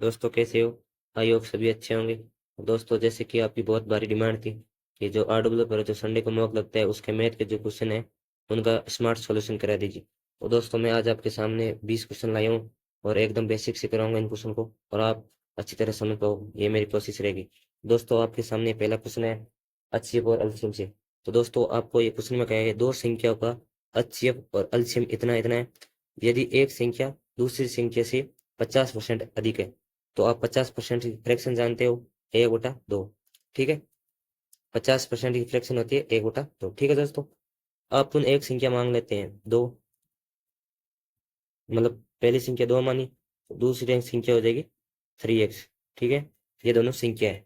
दोस्तों कैसे हो। आई होप सभी अच्छे होंगे। दोस्तों जैसे कि आपकी बहुत बारी डिमांड थी कि जो आरडब्ल्यू पर जो संडे को मॉक लगता है उसके मैथ के जो क्वेश्चन है उनका स्मार्ट सॉल्यूशन करा दीजिए। तो दोस्तों मैं आज आपके सामने 20 क्वेश्चन लाया हूँ और एकदम बेसिक से कराऊंगा इन क्वेश्चन को और आप अच्छी तरह समझ पाओ, ये मेरी कोशिश रहेगी। दोस्तों आपके सामने पहला क्वेश्चन है HCF और एलसीएम से। तो दोस्तों आपको ये क्वेश्चन में क्या है, दो संख्याओं का HCF और एलसीएम इतना इतना है। यदि एक संख्या दूसरी संख्या से 50% अधिक है तो आप 50% की फ्रैक्शन जानते हो, 1/2। ठीक है, 50% की फ्रैक्शन होती है 1/2। ठीक है दोस्तों, आप उन एक संख्या मांग लेते हैं दो, मतलब पहली संख्या दो मानी तो दूसरी संख्या हो जाएगी 3x। ठीक है, ये दोनों संख्या है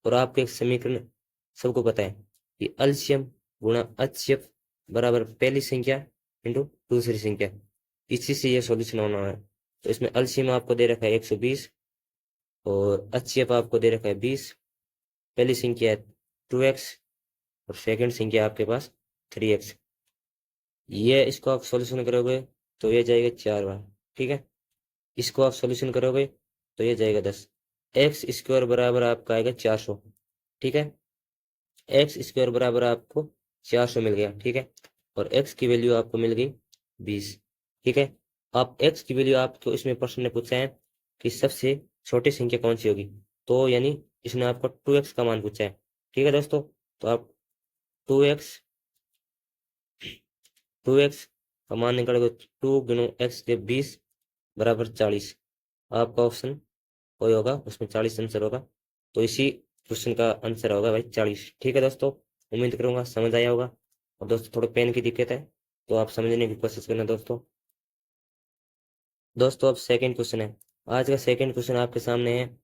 और आपको एक समीकरण सबको पता है कि एलसीएम गुणा एचसीएफ बराबर पहली संख्या इंटू दूसरी संख्या। इसी से ये सॉल्यूशन होना है। तो इसमें एलसीएम आपको दे रखा है 120 और एचसीएफ आपको दे रखा है 20। पहली संख्या है 2x और सेकंड संख्या आपके पास 3x। ये इसको आप सॉल्यूशन करोगे तो ये जाएगा 4 बार। ठीक है, इसको आप सॉल्यूशन करोगे तो ये जाएगा 10। एक्स स्क्वायर बराबर आपका आएगा 400। ठीक है, एक्स स्क्वायर बराबर आपको 400 मिल गया। ठीक है, और एक्स की वैल्यू आपको मिल गई 20। ठीक है, आप एक्स की वैल्यू आपको इसमें प्रश्न ने पूछा है कि सबसे छोटी संख्या कौन सी होगी, तो यानी इसने आपको 2x का मान पूछा है। ठीक है दोस्तों, तो आप 2x 2x का मान निकालोगे, 2 × x के 20 बराबर 40। आपका ऑप्शन कोई होगा उसमें 40 आंसर होगा, तो इसी क्वेश्चन का आंसर होगा भाई 40। ठीक है दोस्तों, उम्मीद करूंगा समझ आया होगा। और दोस्तों थोड़े पेन की दिक्कत है तो आप समझने की कोशिश करना दोस्तों। दोस्तों अब सेकंड क्वेश्चन है, आज का सेकंड क्वेश्चन आपके सामने है।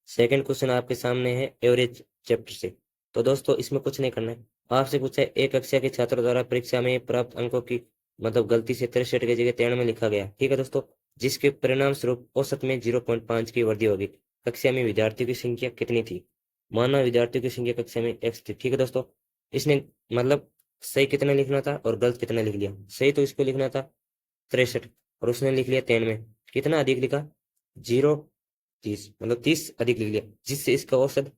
सेकंड क्वेश्चन आपके सामने है एवरेज चैप्टर से। तो दोस्तों इसमें कुछ नहीं करना है, आपसे पूछा है एक कक्षा के छात्र द्वारा परीक्षा में प्राप्त अंकों की मतलब गलती से 63 की जगह 93 लिखा गया। ठीक है दोस्तों, जिसके परिणाम स्वरूप औसत में 0.5 की वृद्धि होगी। कक्षा में विद्यार्थियों की संख्या कितनी थी। माना विद्यार्थियों की संख्या कक्षा में x थी। ठीक है दोस्तों, इसने मतलब सही कितना लिखना था और गलत कितना लिख लिया। सही तो इसको लिखना था 63 और उसने लिख लिया 93। कितना अधिक लिखा, 0.30, मतलब 30 अधिक लिख लिया, जिससे इसका औसत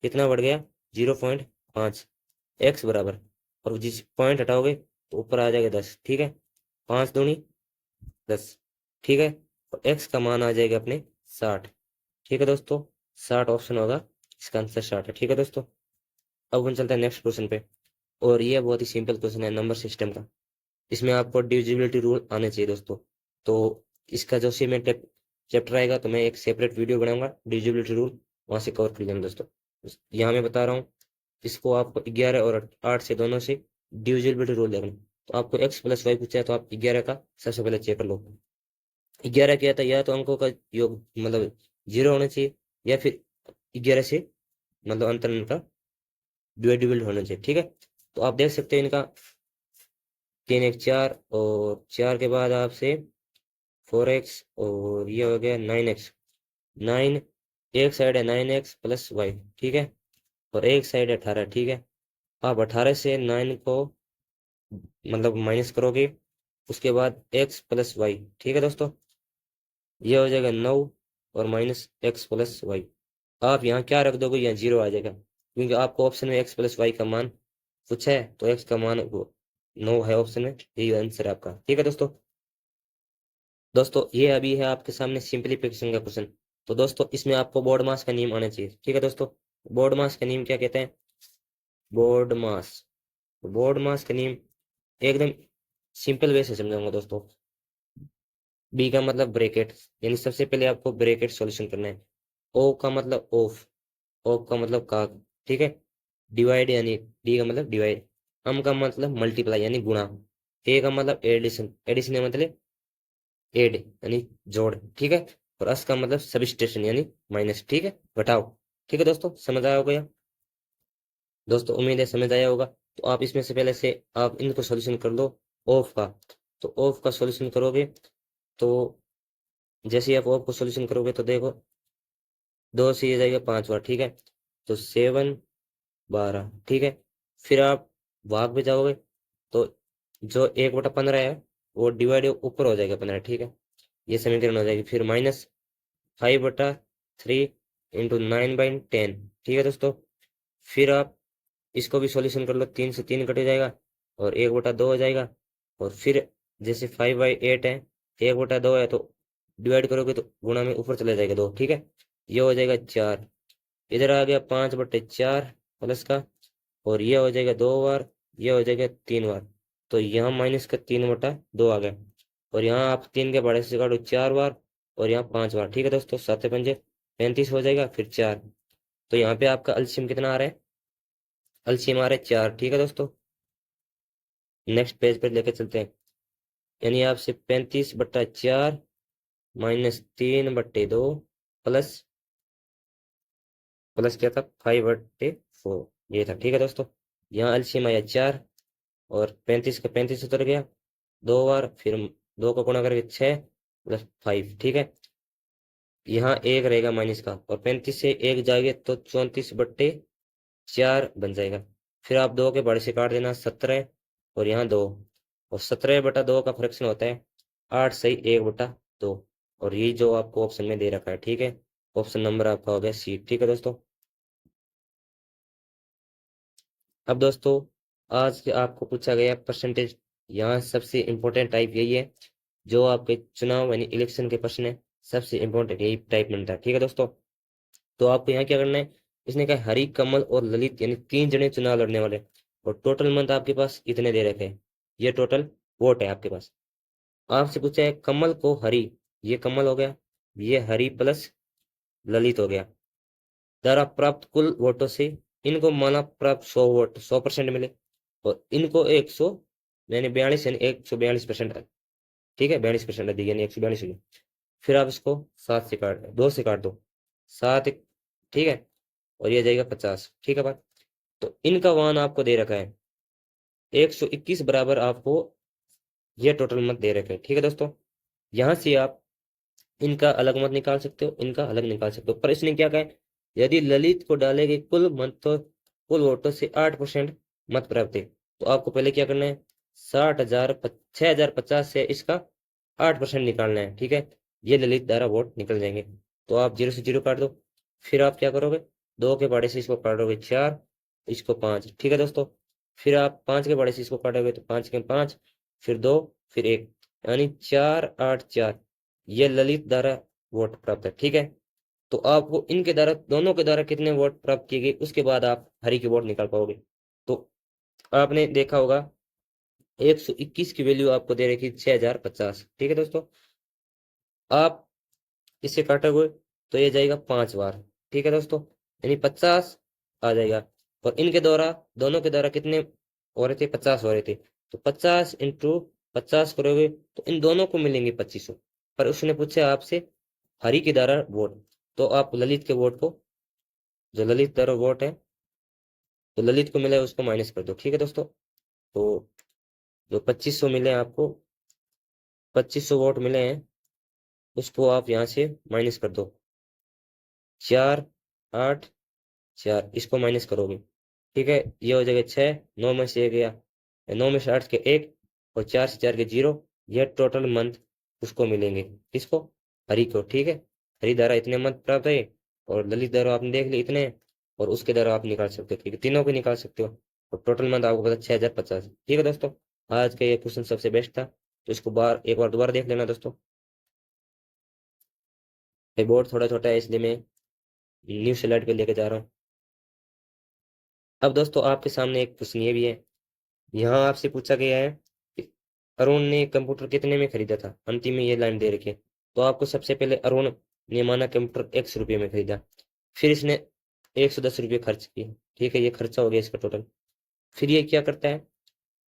कितना बढ़ गया 0.5 x बराबर। और जिस पॉइंट हटाओगे तो ऊपर आ जाएगा 10। ठीक है, 5 दूनी 10। ठीक है, और x का मान आ जाएगा अपने 60। ठीक है दोस्तों, 60 ऑप्शन होगा, इसका आंसर 60 है। ठीक है दोस्तों, अब हम चलते हैं नेक्स्ट क्वेश्चन पे। और ये बहुत ही सिंपल क्वेश्चन है नंबर सिस्टम का। इसमें आपको डिविजिबिलिटी रूल आने चाहिए दोस्तों। तो इसका जो सीमेंट चैप्टर आएगा तो मैं एक सेपरेट वीडियो बनाऊंगा डिविजिबिलिटी रूल, वहां से कवर कर लेना दोस्तों। यहाँ मैं बता रहा हूँ, इसको आपको 11 और 8 से दोनों से डिविजिबिलिटी रूल देखना। तो आपको x+y पूछा है तो आप 11 का सबसे पहले चेक कर लो। 11 क्या था, या तो अंकों का योग मतलब 0 होना चाहिए या फिर 11 से मतलब अंतर इनका डिविजिबल होना चाहिए। ठीक है, तो आप देख सकते हैं इनका 3 1 4 और 4 के बाद आपसे 4x और ये हो गया 9x। 9 एक साइड है 9x+y। ठीक है, और एक साइड है 18। ठीक है, आप 18 से 9 को मतलब माइनस करोगे, उसके बाद x+y। ठीक है दोस्तों, ये हो जाएगा 9 और माइनस x+y। आप यहाँ क्या रख दोगे, यहाँ 0 आ जाएगा क्योंकि आपको ऑप्शन में x+y का मान पूछा है तो x का मान वो 9 है ऑप्शन में, यही आंसर है आपका। ठीक है दोस्तों, ये अभी है आपके सामने सिंपलीफिकेशन का क्वेश्चन। तो दोस्तों इसमें आपको बोर्ड मास का नियम आना चाहिए। ठीक है दोस्तों, बोर्ड मास का नियम क्या कहते हैं, बोर्ड मास। बोर्ड मास का नियम एकदम सिंपल वे से समझाऊंगा दोस्तों। बी का मतलब ब्रैकेट, यानी सबसे पहले आपको ब्रैकेट सॉल्यूशन करना है। ओ का मतलब ऑफ, ऑफ का मतलब काग। ठीक है, डिवाइड यानी डी का मतलब डिवाइड, अम का मतलब मल्टीप्लाई यानी गुणा, ए का मतलब एडिशन, एडिशन का मतलब एड यानी जोड़। ठीक है, और अस का मतलब सबस्ट्रेशन यानी माइनस। ठीक है, घटाओ। ठीक है दोस्तों, समझ आया होगा दोस्तों, उम्मीद है समझ आया होगा। तो आप इसमें से पहले से आप इनको सॉल्यूशन कर लो ऑफ का। तो ऑफ का सॉल्यूशन करोगे तो जैसे ही आप ऑफ को सॉल्यूशन करोगे तो देखो 2 से ये जाएगा 5 बार। ठीक है, तो 7 12। ठीक है, फिर आप भाग पे जाओगे तो जो 1/15 है वो डिवाइड ऊपर हो जाएगा 15। ठीक है, ये समीकरण हो जाएगी। फिर माइनस 5/3 इंटू 9/10। ठीक है दोस्तों, फिर आप इसको भी सॉल्यूशन कर लो, 3 से 3 कट जाएगा और 1/2 हो जाएगा। और फिर जैसे 5/8 है, 1/2 है, तो डिवाइड करोगे तो गुणा में ऊपर चले जाएगा 2। ठीक है, ये हो जाएगा 4। इधर आ गया 5/4 प्लस का, और ये हो जाएगा 2 बार, ये हो जाएगा 3 बार। तो यहाँ माइनस का 3/2 आ गया। और यहाँ आप 3 के बड़े से काटो 4 बार, और यहाँ 5 बार। ठीक है दोस्तों, 7×5 = 35 हो जाएगा, फिर 4। तो यहाँ पे आपका एलसीएम कितना आ रहा है? एलसीएम आ रहा है 4। ठीक है दोस्तों, नेक्स्ट पेज पे लेके चलते हैं। यानी आपसे 35/4 -3/2 प्लस प्लस क्या था, 5/4, ये था। ठीक है दोस्तों, यहाँ एलसीएम आया 4, और 35 का 35 उतर गया 2 बार, फिर 2 का गुणा करके 6 + 5। ठीक है, यहाँ 1 रहेगा माइनस का, और 35 से 1 जाएगा तो 34/4 बन जाएगा। फिर आप 2 के बड़े से काट देना 17, और यहाँ 2, और 17/2 का फ्रैक्शन होता है 8 सही 1/2। और ये जो आपको ऑप्शन में दे रखा है। ठीक है, ऑप्शन नंबर आपका हो गया सी। ठीक है दोस्तों, अब दोस्तों आज के आपको पूछा गया परसेंटेज। यहाँ सबसे इम्पोर्टेंट टाइप यही है, जो आपके चुनाव यानी इलेक्शन के प्रश्न है, सबसे इम्पोर्टेंट यही टाइप बनता है। ठीक है दोस्तों, तो आपको यहाँ क्या करना है, इसने कहा हरि, कमल और ललित यानी 3 जने चुनाव लड़ने वाले, और टोटल मत आपके पास इतने दे रखे हैं, ये टोटल वोट है आपके पास। आपसे पूछा है कमल को हरि, ये कमल हो गया, ये हरि प्लस ललित हो गया, द्वारा प्राप्त कुल वोटों से इनको माना प्राप्त 100 वोट 100% मिले, और इनको 100 यानी 42 यानी 142%। ठीक है, 42% दी यानी 142 हुई। फिर आप इसको 7 से काट 2 से काट दो, 7। ठीक है, और ये जाएगा 50। ठीक है बात, तो इनका मान आपको दे रखा है 121 बराबर, आपको ये टोटल मत दे रखे। ठीक है दोस्तों, यहाँ से आप इनका अलग मत निकाल सकते हो, इनका अलग निकाल सकते हो, पर इसने क्या कहा है, यदि ललित को डालेंगे कुल मत तो कुल वोटों से 8% मत प्राप्त है, तो आपको पहले क्या करना है, 6050 से इसका 8% निकालना है। ठीक है, ये ललित द्वारा वोट निकल जाएंगे, तो आप 0 से 0 काट दो। फिर आप क्या करोगे, 2 के पाड़े से इसको काटोगे 4, इसको 5। ठीक है दोस्तों, फिर आप 5 के पाड़े से इसको काटोगे तो 5 के 5, फिर 2, फिर 1, यानी 4 8 4, ये ललित द्वारा वोट प्राप्त है। ठीक है, तो आपको इनके द्वारा दोनों के द्वारा कितने वोट प्राप्त किए गए, उसके बाद आप हरि के वोट निकाल पाओगे। तो आपने देखा होगा 121 की वैल्यू आपको दे रखी 6050। ठीक है दोस्तों, आप इससे काटोगे तो ये जाएगा 5 बार। ठीक है दोस्तों, यानी 50 आ जाएगा, और इनके द्वारा दोनों के द्वारा कितने हो रहे थे, 50 हो रहे थे, तो 50 × 50 करोगे तो इन दोनों को मिलेंगे 2500। पर उसने पूछा आपसे हरि के द्वारा वोट, तो आप ललित के वोट को, जो ललित द्वारा वोट है, तो ललित को मिला है उसको माइनस कर दो। ठीक है दोस्तों, तो जो 2500 मिले हैं आपको, 2500 वोट मिले हैं, उसको आप यहाँ से माइनस कर दो, 4 8 4, इसको माइनस करोगे। ठीक है, ये हो जाएगा 6, 9 में से 1 गया, 9 में से 8 के 1, और 4 से 4 के 0। यह टोटल मंथ उसको मिलेंगे, किसको, हरि को। ठीक है, हरि द्वारा इतने मंथ प्राप्त है, और ललित द्वारा आपने देख लिया इतने, और उसके द्वारा आप निकाल सकते हो। ठीक है, तीनों को निकाल सकते हो, और टोटल मंथ आपको पता 6050। ठीक है दोस्तों, आज का ये क्वेश्चन सबसे बेस्ट था, तो इसको एक बार दोबारा देख लेना दोस्तों। ये बोर्ड थोड़ा छोटा है, इसलिए मैं न्यू स्लाइड पे लेके जा रहा हूँ। अब दोस्तों आपके सामने एक क्वेश्चन ये भी है, यहाँ आपसे पूछा गया है कि अरुण ने कंप्यूटर कितने में खरीदा था, अंतिम में ये लाइन दे रखी है। तो आपको सबसे पहले अरुण ने माना कंप्यूटर 100 रुपये में खरीदा, फिर इसने 110 रुपये खर्च किए। ठीक है, ये खर्चा हो गया इसका टोटल। फिर ये क्या करता है,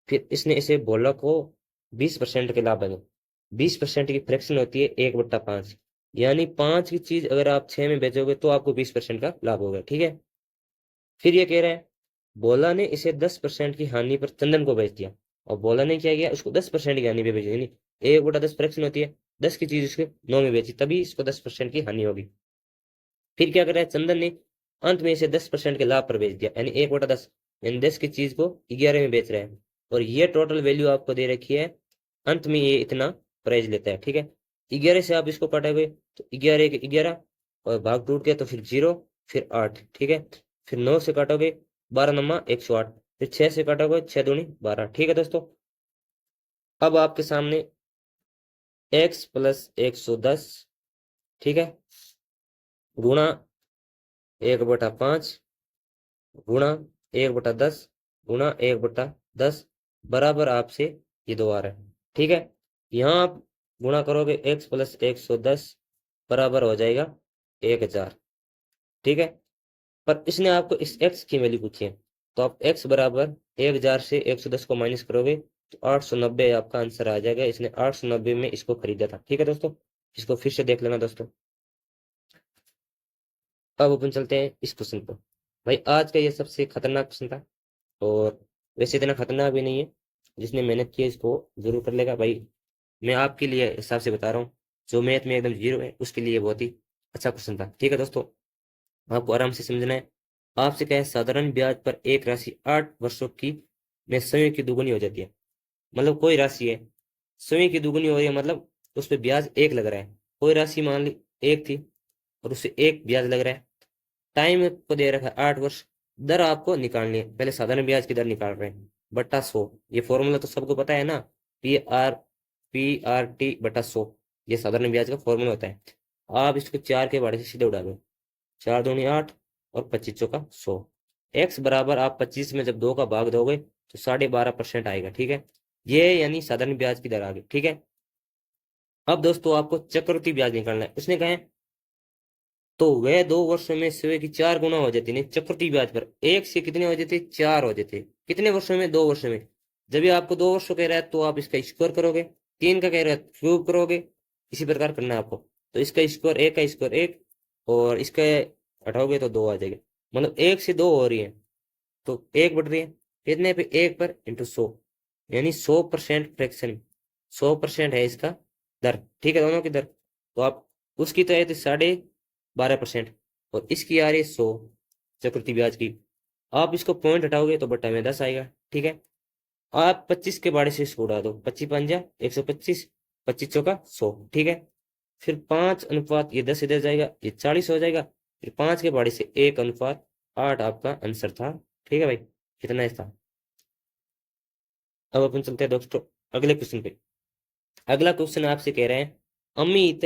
फिर इसने इसे बोला को 20% के लाभ बने। 20% की फ्रैक्शन होती है 1/5, यानी 5 की चीज अगर आप 6 में बेचोगे तो आपको 20% का लाभ होगा। ठीक है, फिर ये कह रहा है भोला ने इसे 10% की हानि पर चंदन को बेच दिया, और भोला ने क्या किया, उसको 10% की हानि पे बेच दिया, यानी 1/10 फ्रैक्शन होती है, 10 की चीज उसके 9 में बेची, तभी इसको 10% की हानि होगी। फिर क्या कर रहा है, चंदन ने अंत में इसे 10% के लाभ पर बेच दिया, यानी 1/10, यानी 10 की चीज को 11 में बेच रहा है, और ये टोटल वैल्यू आपको दे रखी है, अंत में ये इतना प्राइस लेता है। ठीक है, 11 से आप इसको काटोगे तो 11 एक 11 और भाग टूट गया तो फिर 0 फिर 8, ठीक है। फिर 9 से काटोगे 12 नमा 108, फिर 6 से काटोगे 6 दूनी 12, ठीक है दोस्तों। अब आपके सामने x प्लस 110, ठीक है, गुणा 1/5 गुणा 1/10 गुणा 1/10 बराबर आपसे ये दो आ रहा है, ठीक है। यहाँ आप गुणा करोगे x प्लस 110 बराबर हो जाएगा 1000, ठीक है। पर इसने आपको इस x की वैल्यू पूछी है, तो आप x बराबर 1000 से 110 को माइनस करोगे तो 890 आपका आंसर आ जाएगा। इसने 890 में इसको खरीदा था, ठीक है दोस्तों। इसको फिर से देख लेना दोस्तों। अब अपन चलते हैं इस क्वेश्चन पर। भाई आज का ये सबसे खतरनाक क्वेश्चन था, और वैसे इतना खतरनाक भी नहीं है। जिसने मेहनत की है इसको जरूर कर लेगा भाई। मैं आपके लिए हिसाब से बता रहा हूँ, जो मैथ में एकदम जीरो है उसके लिए बहुत ही अच्छा क्वेश्चन था, ठीक है दोस्तों। आपको आराम से समझना है। आपसे क्या है, साधारण ब्याज पर एक राशि 8 वर्षों की में समय की दुगुनी हो जाती है। मतलब कोई राशि है, समय की दुगुनी हो रही है, मतलब उस पर ब्याज एक लग रहा है। कोई राशि मान ली एक थी और उससे एक ब्याज लग रहा है। टाइम को दे रखा है 8 वर्ष। दर आपको निकालनी है। पहले साधारण ब्याज की दर निकाल रहे हैं, बट्टा 100। ये फॉर्मूला तो सबको पता है ना, PRT/100। ये साधारण ब्याज का फॉर्मूला होता है। आप इसको 4 के बारे से सीधे उड़ा दो। 4 दूनी 8 और 25 चौका 100। एक्स बराबर आप 25 में जब 2 का भाग दोगे तो 12.5% आएगा, ठीक है। ये यानी साधारण ब्याज की दर आ गई, ठीक है। अब दोस्तों आपको चक्रवृद्धि ब्याज निकालना है। उसने कहा है तो वह 2 वर्षों में सेवे की 4 गुना हो जाती है। चक्रवृद्धि ब्याज पर एक से कितने हो जाते, 4 हो जाते। कितने वर्षों में, 2 वर्षों में। जब भी आपको 2 वर्षों कह रहा है तो आप इसका स्क्वायर करोगे, 3 का कह रहा है क्यूब करोगे, इसी प्रकार करना है आपको। तो इसका स्क्वायर, एक का स्क्वायर एक, और इसका हटाओगे तो 2 आ जाएगा। मतलब 1 से 2 हो रही है तो 1 बढ़ रही है, कितने पे, 1 पर इंटू 100, यानी 100% फ्रैक्शन। 100% है इसका दर, ठीक है, दोनों की दर। तो आप उसकी तो है तो 12.5% और इसकी आ रही है 100 चक्रवृद्धि ब्याज की। आप इसको पॉइंट हटाओगे तो बट्टा में 10 आएगा, ठीक है। आप 25 के बाड़े से इसको उड़ा दो, 25×5 125, 25 चौका 100, ठीक है। फिर 5 अनुपात ये 10 इधर जाएगा, ये 40 हो जाएगा। फिर 5 के बाड़े से 1:8 आपका आंसर था, ठीक है भाई। कितना था। अब अपन चलते हैं दोस्तों अगले क्वेश्चन पे। अगला क्वेश्चन आपसे कह रहे हैं, अमित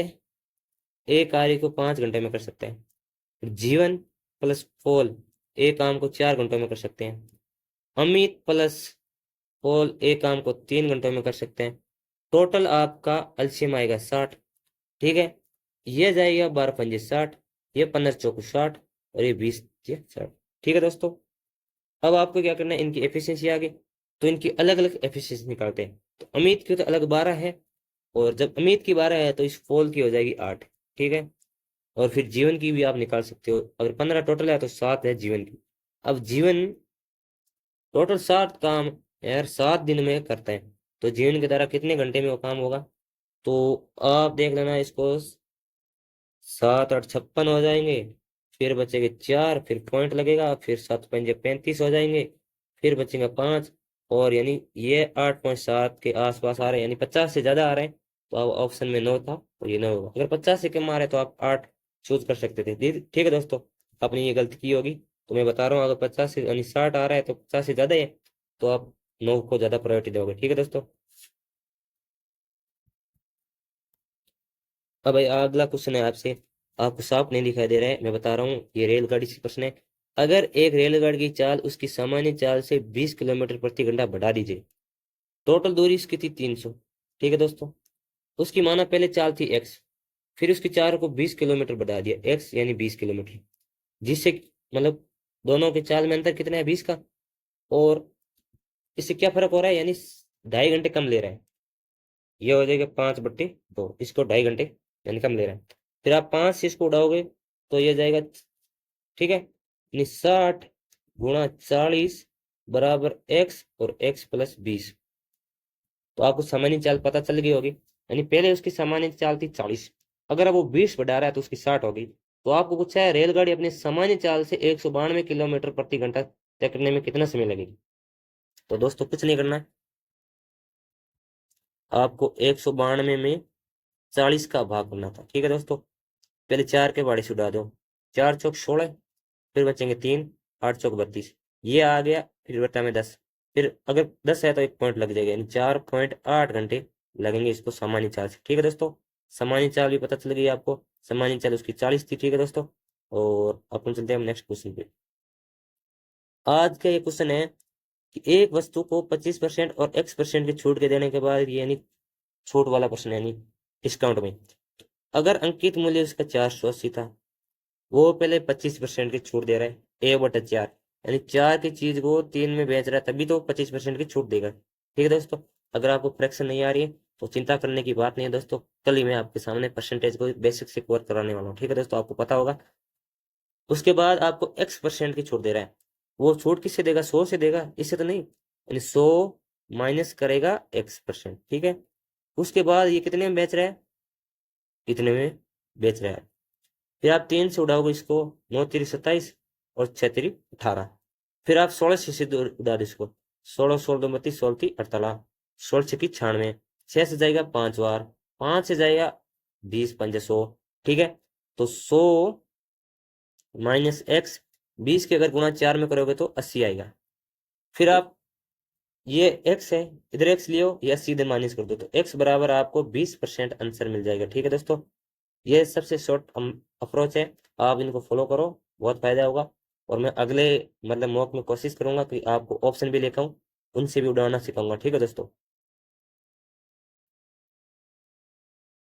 एक कार्य को 5 घंटे में कर सकते हैं। जीवन प्लस पॉल एक काम को 4 घंटों में कर सकते हैं। अमित प्लस पॉल एक काम को 3 घंटों में कर सकते हैं। टोटल आपका एलसीएम आएगा 60, ठीक है। ये जाएगा 12×5 = 60, ये 15×4 = 60 और ये 20×60, ठीक है दोस्तों। अब आपको क्या करना है, इनकी एफिशिएंसी आ गई तो इनकी अलग अलग एफिशिएंसी निकालते हैं। तो अमित की तो अलग 12 है, और जब अमित की 12 है तो इस पोल की हो जाएगी 8, ठीक है। और फिर जीवन की भी आप निकाल सकते हो। अगर 15 टोटल है तो 7 है जीवन की। अब जीवन टोटल 7 काम यार 7 दिन में करते हैं, तो जीवन के द्वारा कितने घंटे में वो काम होगा। तो आप देख लेना इसको, 7×8 = 56 हो जाएंगे। फिर बचेंगे 4, फिर पॉइंट लगेगा, फिर 7×5 = 35 हो जाएंगे। फिर बचेंगे 5, और यानी ये 8.7 के आसपास आ रहे हैं, यानी 50 से ज्यादा आ रहे हैं। तो अब ऑप्शन में 9 था तो ये 9 होगा। अगर 50 से कम आ रहे हैं तो आप 8 चूज कर सकते थे, ठीक है दोस्तों। आपने ये गलती की होगी तो मैं बता रहा हूँ, अगर 50 से यानी 60 आ रहा है तो 50 से ज्यादा है, तो आप 9 को ज्यादा प्रायोरिटी दोगे, ठीक है दोस्तों। अब भाई अगला क्वेश्चन है आपसे, आपको साफ नहीं दिखाई दे रहा है, मैं बता रहा हूँ, ये रेलगाड़ी से प्रश्न है। अगर एक रेलगाड़ी की चाल उसकी सामान्य चाल से 20 किलोमीटर प्रति घंटा बढ़ा दीजिए, टोटल दूरी इसकी थी 300, ठीक है दोस्तों। उसकी माना पहले चाल थी एक्स, फिर उसकी चाल को 20 किलोमीटर बढ़ा दिया, एक्स यानी 20 किलोमीटर, जिससे मतलब दोनों के चाल में अंतर कितना है, 20 का। और इससे क्या फर्क हो रहा है, यानी 2.5 घंटे कम ले रहा है। ये हो जाएगा 5/2, इसको 2.5 घंटे यानी कम ले रहा है। फिर आप 5 से इसको उड़ाओगे तो ये जाएगा, ठीक है, यानी 60×40 बराबर एक्स और एक्स प्लस 20। तो आपको सामान्य चाल पता चल गई होगी, यानी पहले उसकी सामान्य चाल थी 40, अगर अब वो 20 बढ़ा रहा है तो उसकी 60 होगी। तो आपको पूछा है रेलगाड़ी अपनी सामान्य चाल से 192 किलोमीटर प्रति घंटा तय करने में कितना समय लगेगा। तो दोस्तों कुछ नहीं करना है, आपको 192 में 40 का भाग करना था। ठीक है दोस्तों, पहले 4 के बाड़े से उड़ा दो, 4 चौक 16, फिर बचेंगे 3, 8 चौक 32, ये आ गया, फिर बटा में 10, फिर अगर 10 है तो 1 पॉइंट लग जाएगा, यानी 4.8 घंटे लगेंगे इसको सामान्य चाल से। ठीक है दोस्तों, सामान्य चाल भी पता चल गई आपको, सामान्य चाल उसकी 40 थी। ठीक है दोस्तों, और अपन चलते हैं नेक्स्ट क्वेश्चन पे। आज का ये क्वेश्चन है कि एक वस्तु को 25% और X% की छूट के देने के बाद, यानी छूट वाला प्रश्न है, यानी डिस्काउंट में, अगर अंकित मूल्य उसका 480 था, वो पहले 25% की छूट दे रहा है, A/4, यानी 4 की चीज को 3 में बेच रहा है, तभी तो 25% की छूट देगा। ठीक है दोस्तों, अगर आपको फ्रैक्शन नहीं आ रही है तो चिंता करने की बात नहीं है दोस्तों, कल ही मैं आपके सामने परसेंटेज को बेसिक से कवर कराने वाला हूँ। ठीक है दोस्तों, आपको पता होगा। उसके बाद आपको X% की छूट दे रहा है, वो छूट किससे देगा, 100 से देगा, इससे तो नहीं, यानी 100 माइनस करेगा X%। ठीक है, उसके बाद ये कितने में बेच रहा है, इतने में बेच रहा है, फिर आप 3 से उड़ाओगे इसको, 9×3 = 27 और 6×3 = 18, फिर आप 16 से उड़ा दो इसको, 16 16 2 32, 16×3 = 48, 16×6 = 96, 6 से जाएगा 5 बार, 5 से जाएगा 20×5 = 100। ठीक है, तो 100 माइनस एक्स, 20 के अगर गुणा 4 में करोगे तो 80 आएगा। फिर आप ये x है, इधर x लियो, ये 80 इधर माइनस कर दो, तो x बराबर आपको 20% आंसर मिल जाएगा। ठीक है दोस्तों, ये सबसे शॉर्ट अप्रोच है, आप इनको फॉलो करो, बहुत फायदा होगा। और मैं अगले मतलब मॉक में कोशिश करूंगा कि आपको ऑप्शन भी लेकर आऊं, उनसे भी उड़ाना सिखाऊंगा। ठीक है दोस्तों,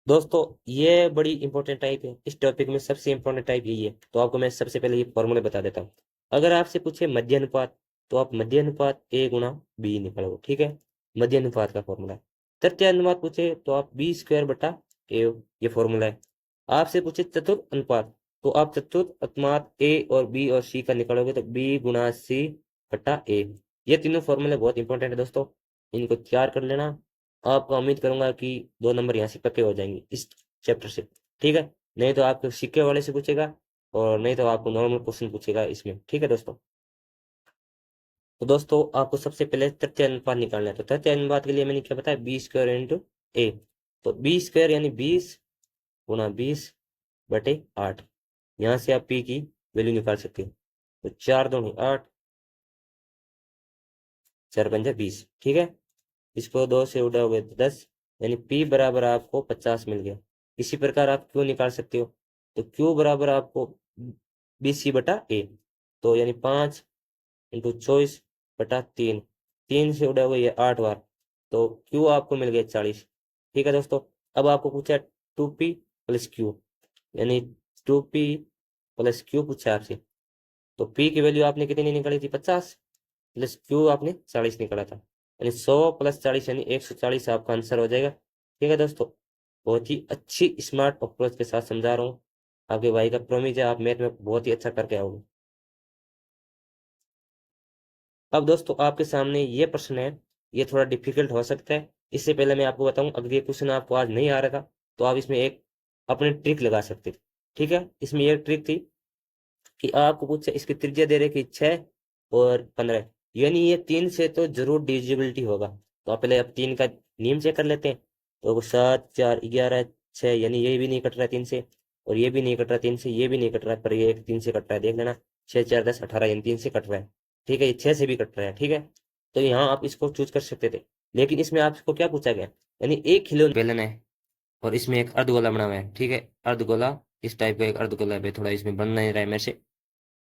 दोस्तों ये बड़ी इंपॉर्टेंट टाइप है, इस टॉपिक में सबसे इंपॉर्टेंट टाइप यही है, तो आपको मैं सबसे पहले ये फॉर्मूले बता देता हूँ। अगर आपसे पूछे मध्य अनुपात, तो आप मध्य अनुपात A×B निकालो। ठीक है, मध्य अनुपात का फॉर्मूला है। तृतीय अनुपात पूछे तो आप B² बटा A, ये फॉर्मूला है। आपसे पूछे चतुर्थ अनुपात, तो आप चतुर्थ अनुपात A और B और C का निकालोगे तो B×C/A। ये तीनों फॉर्मूले बहुत इंपॉर्टेंट है दोस्तों, इनको तैयार कर लेना। आपको उम्मीद करूंगा कि 2 नंबर यहाँ से पक्के हो जाएंगे इस चैप्टर से। ठीक है, नहीं तो आपको सिक्के वाले से पूछेगा, और नहीं तो आपको नॉर्मल क्वेश्चन पूछेगा इसमें। ठीक है दोस्तों, तो दोस्तों आपको सबसे पहले तृतीय अनुपात निकालना है, तो तृतीय अनुपात के लिए मैंने क्या बताया, B² × A, तो B² यानी 20×20/8, यहाँ से आप P की वैल्यू निकाल सकते हो, तो 4×2 = 8, 4×5 = 20। ठीक है, इसको 2 से उड़ाओगे तो 10, यानी P बराबर आपको 50 मिल गया। इसी प्रकार आप Q निकाल सकते हो, तो Q बराबर आपको BC/A, तो यानी 5×24/3, 3 से उड़ाओगे ये 8 बार, तो Q आपको मिल गया 40। ठीक है दोस्तों, अब आपको पूछा 2P+Q, यानी 2P+Q पूछा आपसे, तो P की वैल्यू आपने कितनी निकाली थी, 50, प्लस Q आपने 40 निकाला था, यानी 100+40 यानी 140 आपका आंसर हो जाएगा। ठीक है दोस्तों, बहुत ही अच्छी स्मार्ट अप्रोच के साथ समझा रहा हूँ, आपके भाई का प्रॉमिस है, आप मैथ में बहुत ही अच्छा करके आओगे। अब दोस्तों आपके सामने ये प्रश्न है, ये थोड़ा डिफिकल्ट हो सकता है, इससे पहले मैं आपको बताऊं, अगर ये क्वेश्चन आपको आज नहीं आ रहा था तो आप इसमें एक अपने ट्रिक लगा सकते थे। ठीक है, इसमें ये ट्रिक थी कि आपको पूछे इसकी त्रिज्या दे रखी 6 और 15, यानी ये 3 से तो जरूर डिविजिबिलिटी होगा, तो आप पहले अब 3 का नियम चेक कर लेते हैं। तो 7 4 11 6, यानी ये भी नहीं कट रहा है 3 से, और ये भी नहीं कट रहा 3 से, ये भी नहीं कट रहा है, पर ये एक 3 से कट रहा है, देख लेना, 6 4 10 18, यानी 3 से कट रहा है। ठीक है, ये 6 से भी कट रहा है। ठीक है, तो यहाँ आप इसको चूज कर सकते थे, लेकिन इसमें आपको क्या पूछा गया, यानी 1 किलो बेलन है और इसमें एक अर्धगोला बना हुआ है। ठीक है, अर्धगोला, इस टाइप का एक अर्धगोला है, थोड़ा इसमें बन नहीं रहा है मेरे से,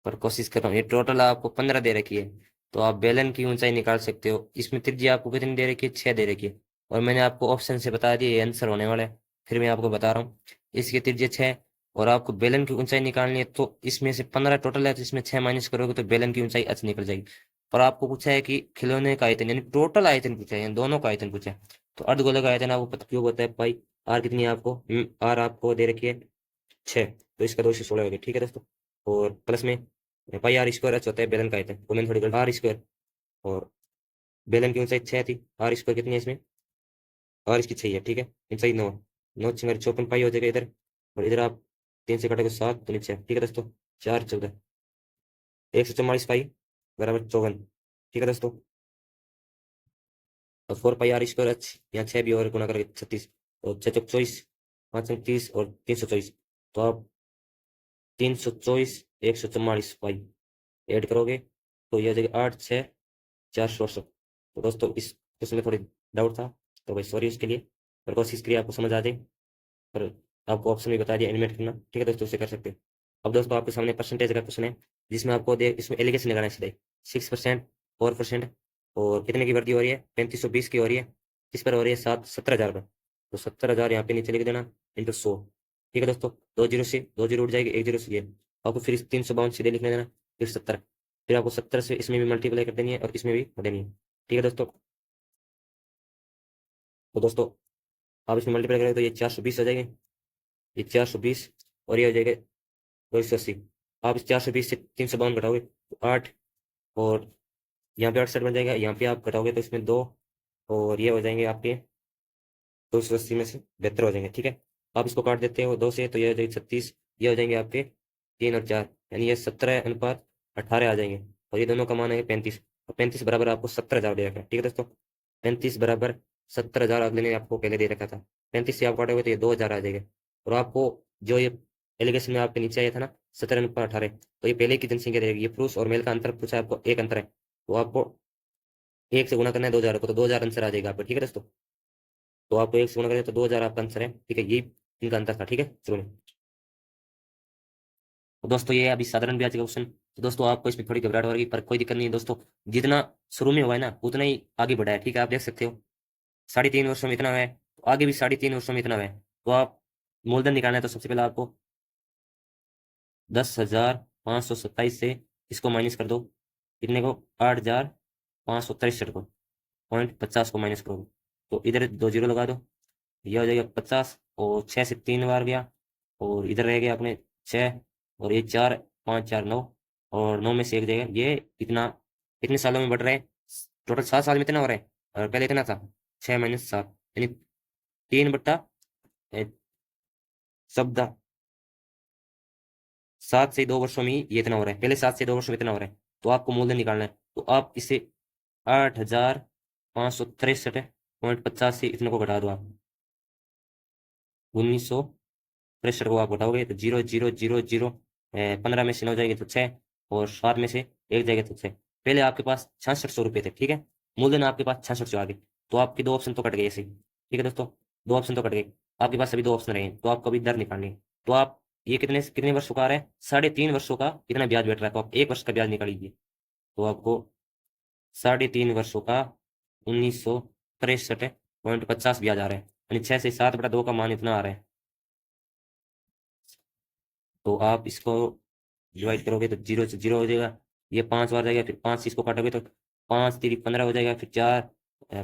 पर कोशिश कर रहा हूँ। ये टोटल आपको 15 दे रखी है, तो आप बेलन की ऊंचाई निकाल सकते हो। इसमें त्रिज्या आपको कितनी दे रखी है, 6 दे रखी है, और मैंने आपको ऑप्शन से बता दिया ये आंसर होने वाला है, फिर मैं आपको बता रहा हूँ। इसकी त्रिज्या 6, और आपको बेलन की ऊंचाई निकालनी है, तो इसमें से 15 टोटल है, तो इसमें 6 माइनस करोगे तो बेलन की ऊंचाई अच्छी निकल जाएगी। और आपको पूछा है कि खिलौने का आयतन, यानी टोटल आयतन पूछा है, यानी दोनों का आयतन पूछा है, तो अर्धगोले का आयतन आपको पता क्यों होता है भाई, आर कितनी है आपको, आर आपको दे रखी है 6, तो इसका 2 से 16 हो गया। ठीक है दोस्तों, और प्लस में पाई r² h होता है बेलन का आयतन, वो मैंने थोड़ी r², और बेलन की ऊंचाई 6 थी, r² कितनी है इसमें, r इसकी 6 है। ठीक है, ऊंचाई 9, 9 6 54 पाई हो जाएगा इधर, और इधर आप 3 से काटोगे 7 तो नीचे। ठीक है दोस्तों, 4 14, 144 पाई बराबर 54। ठीक है दोस्तों, और 4 पाई r² h, यहाँ 6 भी और गुणा करके 36, और 6 चौक 24, 5 30 और 324, तो आप 324 144 पाई ऐड करोगे तो ये हो जाएगा 8 6 4 67। तो दोस्तों इस उसमें थोड़ी डाउट था, तो भाई सॉरी उसके लिए, पर कोशिश करिए आपको समझ आ जाए। पर आपको ऑप्शन भी बता दिया एनिमेट करना, ठीक है दोस्तों, उसे कर सकते हैं। अब दोस्तों आपके सामने परसेंटेज का क्वेश्चन है, जिसमें आपको दे इसमें एलिगेशन लगाना है सीधे 6%, 4%, और कितने की वृद्धि हो रही है, 3520 की हो रही है, इस पर हो रही है 70,000 पर। तो 70,000 यहाँ पे नीचे लिख देना इंटू 100। ठीक है दोस्तों, 2 जीरो से 2 जीरो उठ जाएगी, 1 जीरो से ये आपको फिर 352 सीधे लिखने देना, फिर 70, फिर आपको 70 से इसमें भी मल्टीप्लाई कर देनी है और इसमें भी कर देनी है। ठीक है दोस्तों, तो दोस्तों आप इसमें मल्टीप्लाई करेंगे तो ये 420 हो जाएगी, ये 420, और ये हो जाएगा 280। आप इस 420 से 352 घटाओगे तो 8, और यहाँ पे 68 बन जाएगा, यहाँ पे आप घटाओगे तो इसमें 2, और ये हो जाएंगे आपके 280 में से 72 हो जाएंगे। ठीक है, आप इसको काट देते हो 2 से तो ये हो जाएगी 36, ये हो जाएंगे आपके 3 और 4, यानी ये 17:18 आ जाएंगे, और ये दोनों का मान है 35, और 35 बराबर आपको 70,000 दे रखा है। ठीक है दोस्तों, 35 बराबर 70,000 अगले ने आपको पहले दे रखा था, 35 से आप काटोगे तो ये 2,000 आ जाएगा, और आपको जो ये एलिगेशन में आपके नीचे आया था ना 17:18, तो ये पहले की जनसंख्या रहेगी, ये पुरुष और मेल का अंतर पूछा है आपको, एक अंतर है, तो आपको 1 से गुणा करना है 2,000 को, तो 2,000 आंसर आ जाएगा आपको। ठीक है दोस्तों, तो आपको 1 से गुणा करें तो 2,000 आपका आंसर है। ठीक है, ये इनका अंतर था। ठीक है, चलो, तो दोस्तों ये अभी साधारण ब्याज का क्वेश्चन, तो दोस्तों आपको इसमें थोड़ी घबराहट हो रही है, पर कोई दिक्कत नहीं है दोस्तों, जितना शुरू में हुआ है ना उतना ही आगे बढ़ा है। ठीक है, आप देख सकते हो 3.5 वर्षों में इतना हुआ है, तो आगे भी 3.5 वर्षों में इतना हुआ है। तो आप मूलधन निकालना है, तो सबसे पहले आपको 10,527 से इसको माइनस कर दो, कितने को, 8,563 को, 0.50 को माइनस करोगे तो इधर 2 जीरो लगा दो, यह हो जाएगा 50, और 6 से 3 बार गया, और इधर रह गया अपने 6, और ये 4, 5 4 9, और 9 में से एक जाएगा, ये इतना कितने सालों में बढ़ रहा है, टोटल 7 साल में इतना हो रहा है, और पहले इतना था 6 - 7, यानी 3/7 से 2 वर्षों में ये इतना हो रहा है, पहले 7 से 2 वर्षों में इतना हो रहा है। तो आपको मूलधन निकालना है, तो आप इसे 8,563.50 से इतने को घटा दो आप, 1963 को आप घटाओगे तो 0 0 0 0, 15 में से 9 जाएगी तो 6, और 7 में से 1 जाएगा तो 6। पहले आपके पास 6600 रुपये थे, ठीक है, मूलधन आपके पास 6600 आ गए, तो आपके 2 ऑप्शन तो कट गए ऐसे ही। ठीक है दोस्तों, 2 ऑप्शन तो कट गए, आपके पास अभी 2 ऑप्शन रहे, तो आपको अभी दर निकालनी है। तो आप ये कितने कितने वर्षों का आ रहा है, 3.5 वर्षों का इतना ब्याज बैठ रहा है, तो आप 1 वर्ष का ब्याज निकालीजिए, तो आपको 3.5 वर्षों का 1963.50 ब्याज आ रहा है, यानी 6 से 7/2 का मान इतना आ रहा है। तो आप इसको डिवाइड करोगे तो 0 से 0 हो जाएगा, ये 5 बार जाएगा, फिर 5 से इसको काटोगे तो 5 3 15 हो जाएगा, फिर 4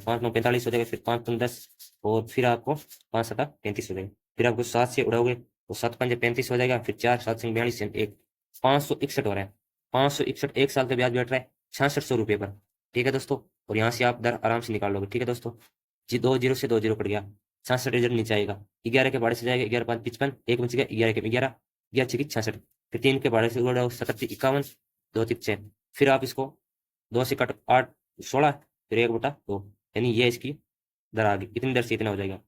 5 9 45 हो जाएगा, फिर 5 3 10, और फिर आपको 5 7 35 हो जाएगा, फिर आपको 7 से उड़ाओगे तो 7 5 35 हो जाएगा, फिर 4 7 5 42, एक 561 हो रहा है, 561 एक साल का ब्याज बैठ रहा है 6600 रुपये पर। ठीक है दोस्तों, और यहाँ से आप दर आराम से निकाल लोगे। ठीक है दोस्तों, जी 2 जीरो से 2 जीरो कट गया, 66 रिजल्ट नीचे आएगा, 11 के भाड़े से जाएगा 11 5 55, एक बच गया, 11 के 11, 11 6 66, फिर 3 के भाड़े से उड़ाओ 77 51, 2 3 6, फिर आप इसको 2 से कट 8 16, फिर 1/2, यानी ये इसकी दर आ गई, इतनी दर से इतना हो जाएगा।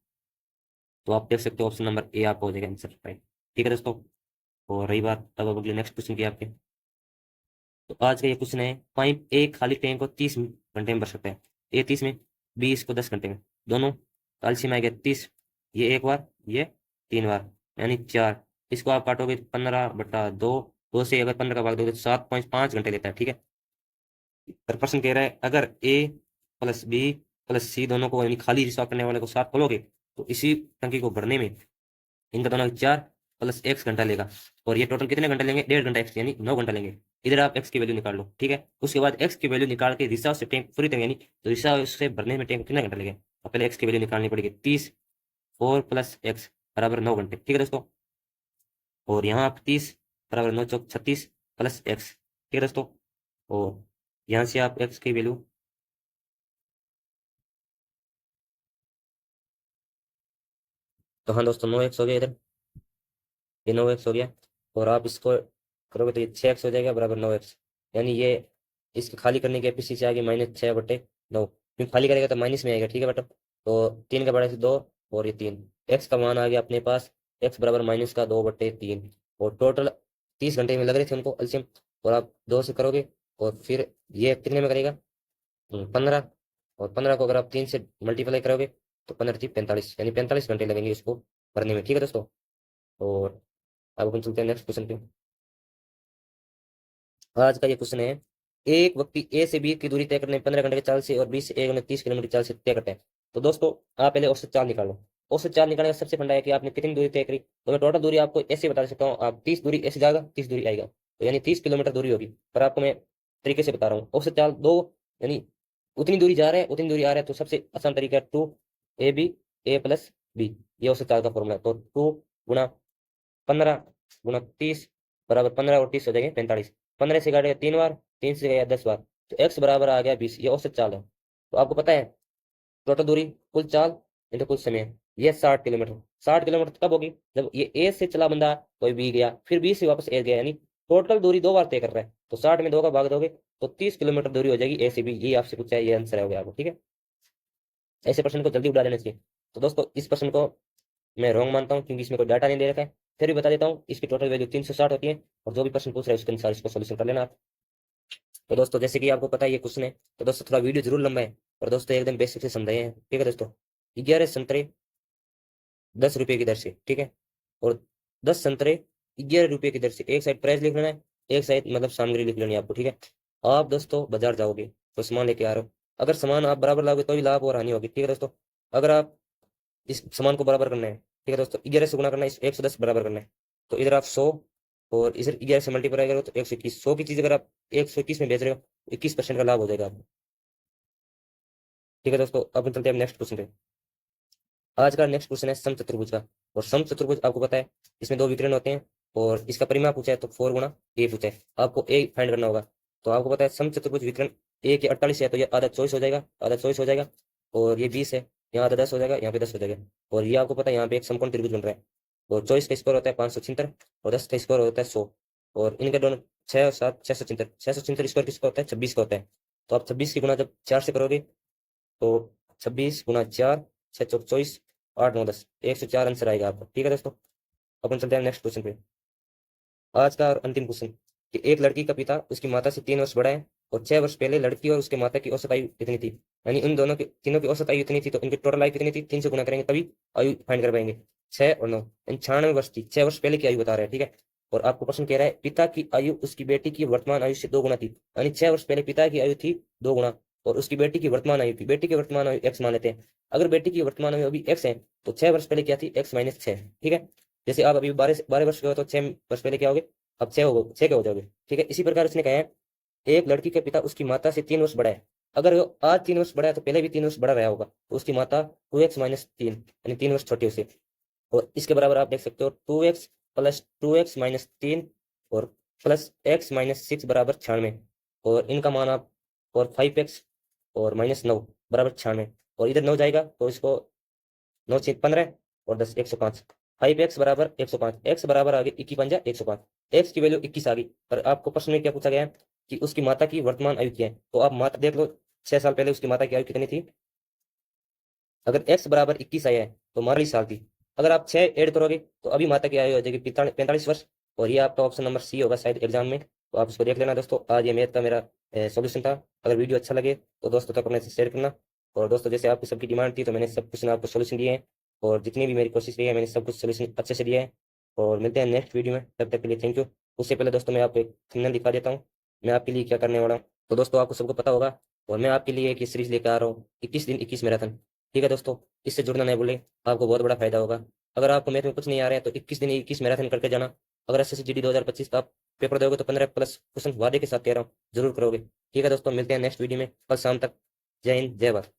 तो आप देख सकते हो ऑप्शन नंबर ए आपका हो जाएगा आंसर राइट। ठीक है दोस्तों, और रही बात अब अगले नेक्स्ट क्वेश्चन की आपके, तो आज का ये क्वेश्चन है, पाइप एक खाली टैंक को 30 घंटे में भर सकता है, ए 30 में, बी इसको 10 घंटे में, दोनों कालसी में आएगा 30, ये एक बार, ये 3 बार, यानी 4, इसको आप काटोगे 15/2, 2 से अगर 15 का भाग दोगे तो 7.5 घंटे लेता है। ठीक है, पर प्रश्न कह रहा है अगर ए प्लस बी प्लस सी दोनों को, यानी खाली रिसाव करने वाले को साथ खोलोगे तो इसी टंकी को भरने में इनका दोनों 4 + x घंटा लेगा, और ये टोटल कितने घंटे लेंगे, 1.5 घंटा x, यानी 9 घंटा लेंगे। इधर आप x की वैल्यू निकाल लो। ठीक है, उसके बाद x की वैल्यू निकाल के रिसाव से टैंक पूरी तरह, यानी तो रिसाव से भरने में टैंक कितना घंटा लगेगा, अब पहले x की वैल्यू निकालनी पड़ेगी, 30, 4 + x बराबर 9 घंटे। ठीक है दोस्तों, और यहाँ आप 30 बराबर 9 चौक 36 + x। ठीक है दोस्तों, और यहाँ से आप x की वैल्यू, तो हाँ दोस्तों 9x हो गया इधर, ये 9x हो गया, और आप इसको करोगे तो ये 6x हो जाएगा बराबर 9x, यानी ये इसके खाली करने की एफिशिएंसी आ गई -6/9, क्योंकि खाली करेगा तो माइनस में आएगा। ठीक है बेटा, तो 3 के बड़े से 2, और ये 3। एक्स का मान आ गया अपने पास, एक्स बराबर माइनस का 2/3। और टोटल 30 घंटे में लग रहे थे उनको एलसीएम, और आप 2 से करोगे और फिर ये कितने में करेगा, 15। और 15 को अगर आप 3 से मल्टीप्लाई करोगे तो 15×3 = 45, यानी 45 घंटे लगेंगे इसको भरने में। ठीक है दोस्तों, और अब अपन चलते हैं नेक्स्ट क्वेश्चन पे। आज का ये क्वेश्चन है, एक व्यक्ति ए से बी की दूरी तय करने में 15 घंटे की चाल से और बी से ए ने 30 किलोमीटर की चाल से तय करता है। तो दोस्तों आप पहले औसत चाल निकालो। औसत चाल निकालने का सबसे फंडा है कि आपने कितनी दूरी तय करी। तो मैं टोटल दूरी आपको ऐसे बता सकता हूँ, आप 30 दूरी ऐसे जाएगा, 30 दूरी आएगा, तो यानी 30 किलोमीटर दूरी होगी। पर आपको मैं तरीके से बता रहा हूँ, औसत चाल दो, यानी उतनी दूरी जा रहा है उतनी दूरी आ रहा है, तो सबसे आसान तरीका है 2ab a+b, ये औसत चाल का फॉर्मूला है। तो 2 × 15 × 30 बराबर 15 और 30 हो जाएंगे 45। 15 से काटेगा 3 बार, 3 से गया 10 बार, तो एक्स बराबर आ गया 20, ये औसत चाल है। तो आपको पता है टोटल दूरी कुल चाल इंटू कुल समय, ये 60 किलोमीटर। 60 किलोमीटर कब होगी, जब ये ए से चला बंदा तो बी गया, फिर बी से वापस ए गया, यानी टोटल दूरी 2 बार तय कर रहा है। तो 60 में 2 का भाग दोगे तो 30 किलोमीटर दूरी हो जाएगी ए से बी। ये आपसे पूछा है, ये आंसर हो गया आपको। ठीक है, ऐसे प्रश्न को जल्दी उड़ा देना चाहिए। तो दोस्तों इस प्रश्न को मैं रॉन्ग मानता हूँ, क्योंकि इसमें कोई डाटा नहीं दे रखा है। फिर भी बता देता हूँ, इसकी टोटल वैल्यू 360 होती है, और जो भी प्रश्न पूछ रहे हैं उसके अनुसार इसको सोल्यूशन कर लेना आप। तो दोस्तों जैसे कि आपको पता है ये क्वेश्चन है, तो दोस्तों थोड़ा वीडियो जरूर लंबा है, और दोस्तों एकदम बेसिक से समझाए हैं। ठीक है दोस्तों, 11 संतरे 10 रुपये की दर से, ठीक है, और 10 संतरे 11 रुपये की दर से, एक साइड प्राइस लिख लेना है, एक साइड मतलब सामग्री लिख लेनी है आपको। ठीक है, आप दोस्तों बाजार जाओगे तो सामान लेके आ रहे हो, अगर सामान आप बराबर लाओगे तो भी लाभ और हानि होगी। ठीक है दोस्तों, अगर आप इस सामान को बराबर करना है, ठीक है दोस्तों, 11 से गुणा करना है, 110 बराबर करना है, तो इधर आप 100 और इधर 11 से मल्टीप्लाई करो तो 121। 100 की चीज अगर आप 121 में बेच रहे हो, 21% का लाभ हो जाएगा आपको। ठीक है दोस्तों, अब चलते हैं नेक्स्ट क्वेश्चन पे। आज का नेक्स्ट क्वेश्चन है समचतुर्भुज का। और समचतुर्भुज आपको पता है इसमें 2 विकर्ण होते हैं, और इसका परिमाप पूछा है तो 4 गुणा ए पूछा है, आपको ए फाइंड करना होगा। तो आपको पता है समचतुर्भुज विकर्ण ए के 48 है, तो ये आधा 24 हो जाएगा, आधा 24 हो जाएगा, और ये 20 है, यहाँ आधा 10 हो जाएगा, यहाँ पे 10 हो जाएगा। और ये आपको पता है यहाँ पे एक समकोण त्रिभुज बन रहा है, और 24 का स्क्वायर होता है 576, और 10 का स्क्वायर होता है 100, और इनके दोनों 6 और 7 676, 676 स्क्वायर किसका होता है, 26 का होता है। तो आप 26 की गुणा जब 4 से करोगे तो 26 × 4 6 चौक 24 8 9 10, 104 आंसर आएगा आपका। ठीक है दोस्तों, अपन चलते हैं नेक्स्ट क्वेश्चन पे। आज का और अंतिम क्वेश्चन, कि एक लड़की का पिता उसकी माता से 3 वर्ष बड़ा है, और 6 वर्ष पहले लड़की और उसके माता की औसत आयु कितनी थी, यानी इन दोनों की तीनों की औसत आयु इतनी थी, तो इनकी टोटल आयु कितनी थी, 3 से गुणा करेंगे तभी आयु फाइंड कर पाएंगे। 6 और 9, 96 वर्ष थी, 6 वर्ष पहले की आयु बता रहा है। ठीक है, और आपको प्रश्न कह रहा है पिता की आयु उसकी बेटी की वर्तमान आयु से 2 गुना थी, यानी 6 वर्ष पहले पिता की आयु थी 2 गुना, और उसकी बेटी की वर्तमान आयु थी, बेटी की वर्तमान आयु एक्स मान लेते हैं। अगर बेटी की वर्तमान आयु अभी एक्स है तो 6 वर्ष पहले क्या थी, x - 6। ठीक है, जैसे आप अभी 12 वर्ष के हो तो 6 वर्ष पहले क्या हो गए, अब 6 के हो जाओगे। ठीक है, इसी प्रकार उसने कहा है एक लड़की के पिता उसकी माता से 3 वर्ष बड़ा है, अगर वो आज 3 वर्ष बड़ा है तो पहले भी 3 वर्ष बड़ा रहा होगा, तो उसकी माता 2x - 3 यानी 3 वर्ष छोटी उसे। और इसके बराबर आप देख सकते हो 2x + 2x - 3 और प्लस x - 6 बराबर 96, और इनका मान आप, और 5x और -9 बराबर 96, और इधर 9 जाएगा तो इसको 9 × 15 और 10 105। 5x बराबर 105, x बराबर आ गया 21 × 105, x की वैल्यू 21 आ गई। पर आपको प्रश्न में क्या पूछा गया है कि उसकी माता की वर्तमान आयु क्या है, तो आप माता देख लो 6 साल पहले उसकी माता की आयु कितनी थी। अगर x बराबर 21 आया है तो 42 साल थी, अगर आप 6 ऐड करोगे तो अभी माता की आयु हो जाएगी 45 वर्ष। और ये आपका ऑप्शन नंबर सी होगा शायद एग्जाम में, तो आप इसको देख लेना दोस्तों। आज ये मैथ का मेरा सॉल्यूशन था। अगर वीडियो अच्छा लगे तो दोस्तों तक अपने से शेयर करना। और दोस्तों जैसे आपकी सबकी डिमांड थी तो मैंने सब कुछ आपको सोल्यूशन दिए हैं, और जितनी भी मेरी कोशिश रही है मैंने सब कुछ सोल्यूशन अच्छे से दिया है। और मिलते हैं नेक्स्ट वीडियो में, तब तक के लिए थैंक यू। उससे पहले दोस्तों मैं आपको एक थंबनेल दिखा देता हूँ, मैं आपके लिए क्या करने वाला हूँ। तो दोस्तों आपको सबको पता होगा, और मैं आपके लिए एक सीरीज लेकर आ रहा हूँ 21 दिन 21 मैराथन। ठीक है दोस्तों, इससे जुड़ना नहीं भूलें, आपको बहुत बड़ा फायदा होगा। अगर आपको मैथ में कुछ नहीं आ रहा है तो 21 दिन 21 मैराथन करके जाना। अगर SSC GD 2025 का आप पेपर दोगे तो 15+ क्वेश्चन वादे के साथ कह रहा हूँ जरूर करोगे। ठीक है दोस्तों, मिलते हैं नेक्स्ट वीडियो में कल शाम तक। जय हिंद, जय भारत।